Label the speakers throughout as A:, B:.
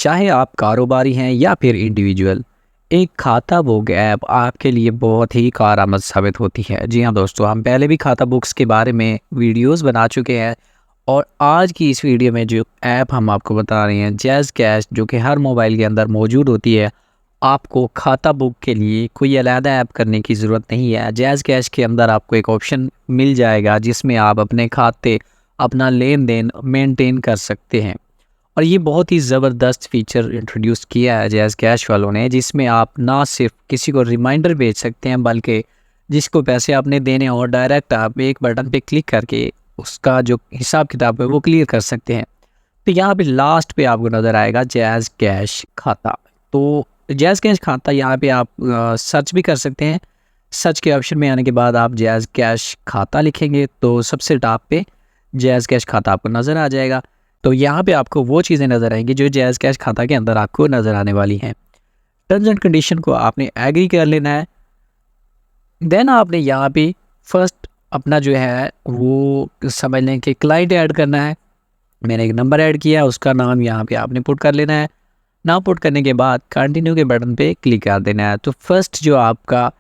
A: चाहे आप कारोबारी हैं या फिर इंडिविजुअल, एक खाता बुक ऐप आपके लिए बहुत ही कारआमद साबित होती है। जी हाँ दोस्तों, हम पहले भी खाता बुक्स के बारे में वीडियोस बना चुके हैं और आज की इस वीडियो में जो ऐप हम आपको बता रहे हैं जैज़ कैश, जो कि हर मोबाइल के अंदर मौजूद होती है। आपको खाता बुक के लिए कोई अलग ऐप करने की ज़रूरत नहीं है। जैज़ कैश के अंदर आपको एक ऑप्शन मिल जाएगा जिसमें आप अपने खाते, अपना लेन देन मेंटेन कर सकते हैं। और ये बहुत ही ज़बरदस्त फीचर इंट्रोड्यूस किया है जैज़ कैश वालों ने, जिसमें आप ना सिर्फ किसी को रिमाइंडर भेज सकते हैं बल्कि जिसको पैसे आपने देने और डायरेक्ट आप एक बटन पे क्लिक करके उसका जो हिसाब किताब है वो क्लियर कर सकते हैं। तो यहाँ पे लास्ट पे आपको नज़र आएगा जैज़ कैश खाता। तो जैज़ कैश खाता यहाँ पे आप सर्च भी कर सकते हैं। सर्च के ऑप्शन में आने के बाद आप जैज़ कैश खाता लिखेंगे तो सबसे टॉप पे जैज़ कैश खाता आपको नज़र आ जाएगा। तो यहाँ पे आपको वो चीज़ें नज़र आएंगी जो जैज़ कैश खाता के अंदर आपको नज़र आने वाली हैं। टर्म्स एंड कंडीशन को आपने एग्री कर लेना है। देन आपने यहाँ पे फर्स्ट अपना जो है वो समझ लें कि क्लाइंट ऐड करना है। मैंने एक नंबर ऐड किया, उसका नाम यहाँ पे आपने पुट कर लेना है। नाम पुट करने के बाद कंटिन्यू के बटन पे क्लिक कर देना है। तो फर्स्ट जो आपका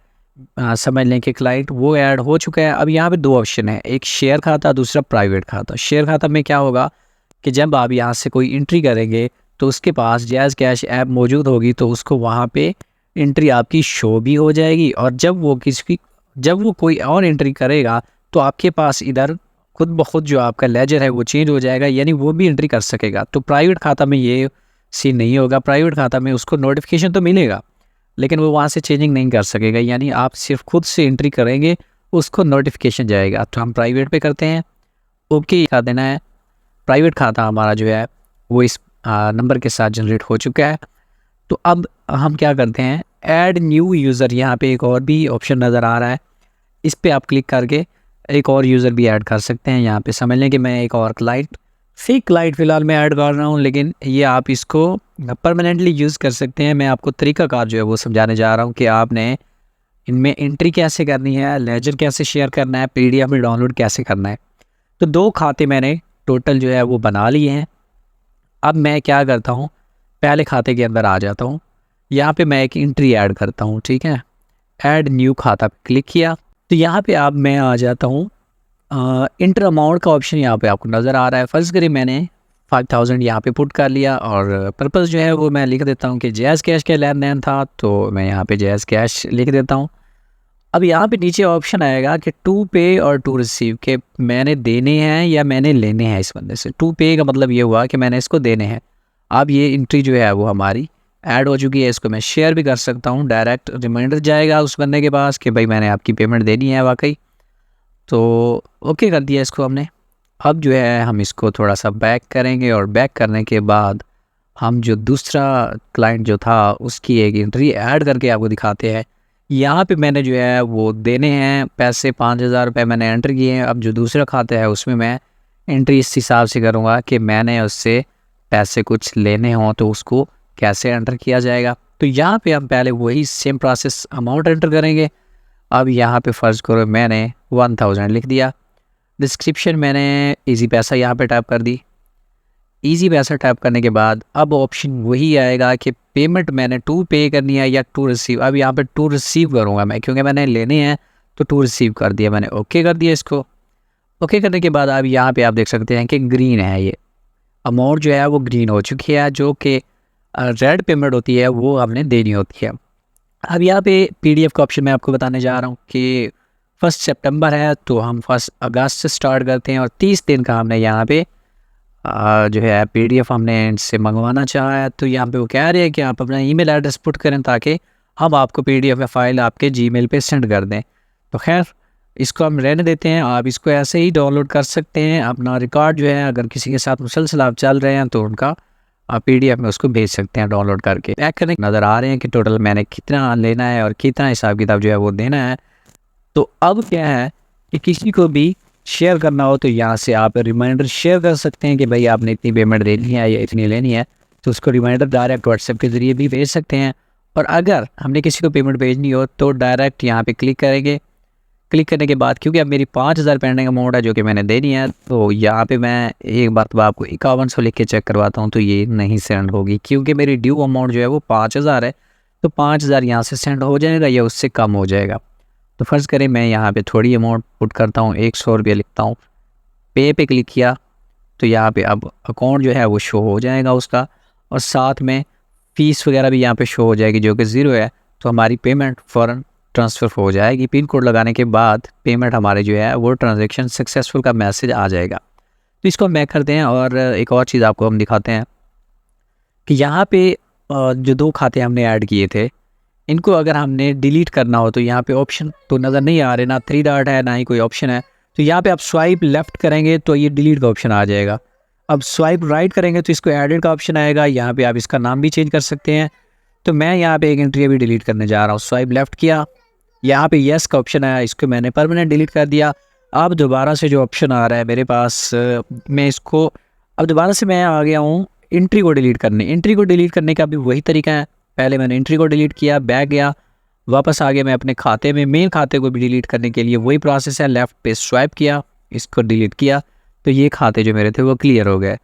A: समझ लें कि क्लाइंट वो ऐड हो चुका है। अब यहाँ पे दो ऑप्शन है, एक शेयर खाता, दूसरा प्राइवेट खाता। शेयर खाता में क्या होगा कि जब आप यहाँ से कोई एंट्री करेंगे तो उसके पास जैज़ कैश ऐप मौजूद होगी तो उसको वहाँ पे एंट्री आपकी शो भी हो जाएगी और जब वो कोई और एंट्री करेगा तो आपके पास इधर खुद ब खुद जो आपका लेजर है वो चेंज हो जाएगा, यानी वो भी एंट्री कर सकेगा। तो प्राइवेट खाता में ये सीन नहीं होगा। प्राइवेट खाता में उसको नोटिफिकेशन तो मिलेगा लेकिन वो वहाँ से चेंजिंग नहीं कर सकेगा, यानी आप सिर्फ खुद से एंट्री करेंगे उसको नोटिफिकेशन जाएगा। तो हम प्राइवेट पे करते हैं, ओके कर देना है। प्राइवेट खाता हमारा जो है वो इस नंबर के साथ जनरेट हो चुका है। तो अब हम क्या करते हैं, ऐड न्यू यूज़र, यहाँ पे एक और भी ऑप्शन नज़र आ रहा है। इस पे आप क्लिक करके एक और यूज़र भी ऐड कर सकते हैं। यहाँ पे समझ लें कि मैं एक और फेक क्लाइंट फ़िलहाल मैं ऐड कर रहा हूँ, लेकिन ये आप इसको परमानेंटली यूज़ कर सकते हैं। मैं आपको तरीक़ाकार जो है वो समझाने जा रहा हूँ कि आपने इनमें एंट्री कैसे करनी है, लेजर कैसे शेयर करना है, PDF में डाउनलोड कैसे करना है। तो 2 खाते मैंने टोटल जो है वो बना लिए हैं। अब मैं क्या करता हूँ, पहले खाते के अंदर आ जाता हूँ। यहाँ पे मैं एक एंट्री ऐड करता हूँ, ठीक है। ऐड न्यू खाता पे क्लिक किया तो यहाँ पे अब मैं आ जाता हूँ। इंटर अमाउंट का ऑप्शन यहाँ पे आपको नज़र आ रहा है। फ़र्ज़ करिए मैंने 5000 यहाँ पे पुट कर लिया और पर्पज़ जो है वो मैं लिख देता हूँ कि जैज़ कैश का लेन देन था, तो मैं यहाँ पे जैज़ कैश लिख देता हूँ। अब यहाँ पे नीचे ऑप्शन आएगा कि टू पे और टू रिसीव, के मैंने देने हैं या मैंने लेने हैं इस बंदे से। टू पे का मतलब ये हुआ कि मैंने इसको देने हैं। अब ये एंट्री जो है वो हमारी ऐड हो चुकी है। इसको मैं शेयर भी कर सकता हूँ, डायरेक्ट रिमाइंडर जाएगा उस बंदे के पास कि भाई मैंने आपकी पेमेंट देनी है वाकई। तो ओके कर दिया इसको हमने। अब जो है हम इसको थोड़ा सा बैक करेंगे और बैक करने के बाद हम जो दूसरा क्लाइंट जो था उसकी एक एंट्री ऐड करके आपको दिखाते हैं। यहाँ पे मैंने जो है वो देने हैं पैसे, 5000 रुपये मैंने एंटर किए हैं। अब जो दूसरा खाता है उसमें मैं एंट्री इस हिसाब से करूँगा कि मैंने उससे पैसे कुछ लेने हों तो उसको कैसे एंटर किया जाएगा। तो यहाँ पे हम पहले वही सेम प्रोसेस अमाउंट एंटर करेंगे। अब यहाँ पे फ़र्ज़ करो मैंने 1000 लिख दिया। डिस्क्रिप्शन मैंने ईजी पैसा यहाँ पे टाइप कर दी। ईजी पैसा टाइप करने के बाद अब ऑप्शन वही आएगा कि पेमेंट मैंने टू पे करनी है या टू रिसीव। अब यहाँ पे टू रिसीव करूँगा मैं, क्योंकि मैंने लेने हैं तो टू रिसीव कर दिया मैंने। ओके कर दिया इसको। ओके करने के बाद अब यहाँ पे आप देख सकते हैं कि ग्रीन है, ये अमाउंट जो है वो ग्रीन हो चुकी है, जो कि रेड पेमेंट होती है वो हमने देनी होती है। अब यहाँ पे PDF का ऑप्शन मैं आपको बताने जा रहा हूँ कि 1 सितंबर है तो हम 1 अगस्त से स्टार्ट करते हैं और 30 दिन का हमने यहाँ पे जो है PDF हमने इनसे मंगवाना चाहा है। तो यहाँ पे वो कह रहे हैं कि आप अपना ईमेल एड्रेस पुट करें ताकि हम आपको PDF का फ़ाइल आपके Gmail पे सेंड कर दें। तो खैर इसको हम रहने देते हैं। आप इसको ऐसे ही डाउनलोड कर सकते हैं। अपना रिकॉर्ड जो है अगर किसी के साथ मुसलसल आप चल रहे हैं तो उनका PDF में उसको भेज सकते हैं डाउनलोड करके। पैक करने नज़र आ रहे हैं कि टोटल मैंने कितना लेना है और कितना हिसाब किताब जो है वो देना है। तो अब क्या है कि किसी को भी शेयर करना हो तो यहाँ से आप रिमाइंडर शेयर कर सकते हैं कि भाई आपने इतनी पेमेंट देनी है या इतनी लेनी है, तो उसको रिमाइंडर डायरेक्ट व्हाट्सएप के ज़रिए भी भेज सकते हैं। और अगर हमने किसी को पेमेंट भेजनी हो तो डायरेक्ट यहाँ पे क्लिक करेंगे, क्लिक करने के बाद क्योंकि अब मेरी 5,000 पेंडिंग अमाउंट है जो कि मैंने देनी है, तो यहाँ पे मैं एक बार तो आपको 5100 लिख के चेक करवाता हूँ, तो ये नहीं सेंड होगी क्योंकि मेरी ड्यू अमाउंट जो है वो 5,000 है। तो 5,000 यहाँ से सेंड हो जाएगा या उससे कम हो जाएगा। तो फ़र्ज़ करें मैं यहाँ पे थोड़ी अमाउंट पुट करता हूँ, 100 रुपये लिखता हूँ, पे क्लिक किया, तो यहाँ पे अब अकाउंट जो है वो शो हो जाएगा उसका, और साथ में फ़ीस वगैरह भी यहाँ पे शो हो जाएगी जो कि ज़ीरो है। तो हमारी पेमेंट फ़ौरन ट्रांसफ़र हो जाएगी। पिन कोड लगाने के बाद पेमेंट हमारे जो है वो ट्रांजैक्शन सक्सेसफुल का मैसेज आ जाएगा। तो इसको हम बैक करते हैं और एक और चीज़ आपको हम दिखाते हैं कि यहाँ पे जो 2 खाते हमने ऐड किए थे, इनको अगर हमने डिलीट करना हो तो यहाँ पे ऑप्शन तो नज़र नहीं आ रहे, ना 3 डॉट है ना ही कोई ऑप्शन है। तो यहाँ पे आप स्वाइप लेफ़्ट करेंगे तो ये डिलीट का ऑप्शन आ जाएगा। अब स्वाइप राइट करेंगे तो इसको एडिट का ऑप्शन आएगा। यहाँ पे आप इसका नाम भी चेंज कर सकते हैं। तो मैं यहाँ पे एक एंट्री अभी डिलीट करने जा रहा हूँ। स्वाइप लेफ़्ट किया, यहाँ पे येस का ऑप्शन आया, इसको मैंने परमानेंट डिलीट कर दिया। अब दोबारा से जो ऑप्शन आ रहा है मेरे पास, मैं इसको अब दोबारा से मैं आ गया हूँ एंट्री को डिलीट करने। एंट्री को डिलीट करने का भी वही तरीका है। पहले मैंने एंट्री को डिलीट किया, बैक गया, वापस आ गया मैं अपने खाते में। मेन खाते को भी डिलीट करने के लिए वही प्रोसेस है, लेफ़्ट पे स्वाइप किया, इसको डिलीट किया, तो ये खाते जो मेरे थे वो क्लियर हो गए।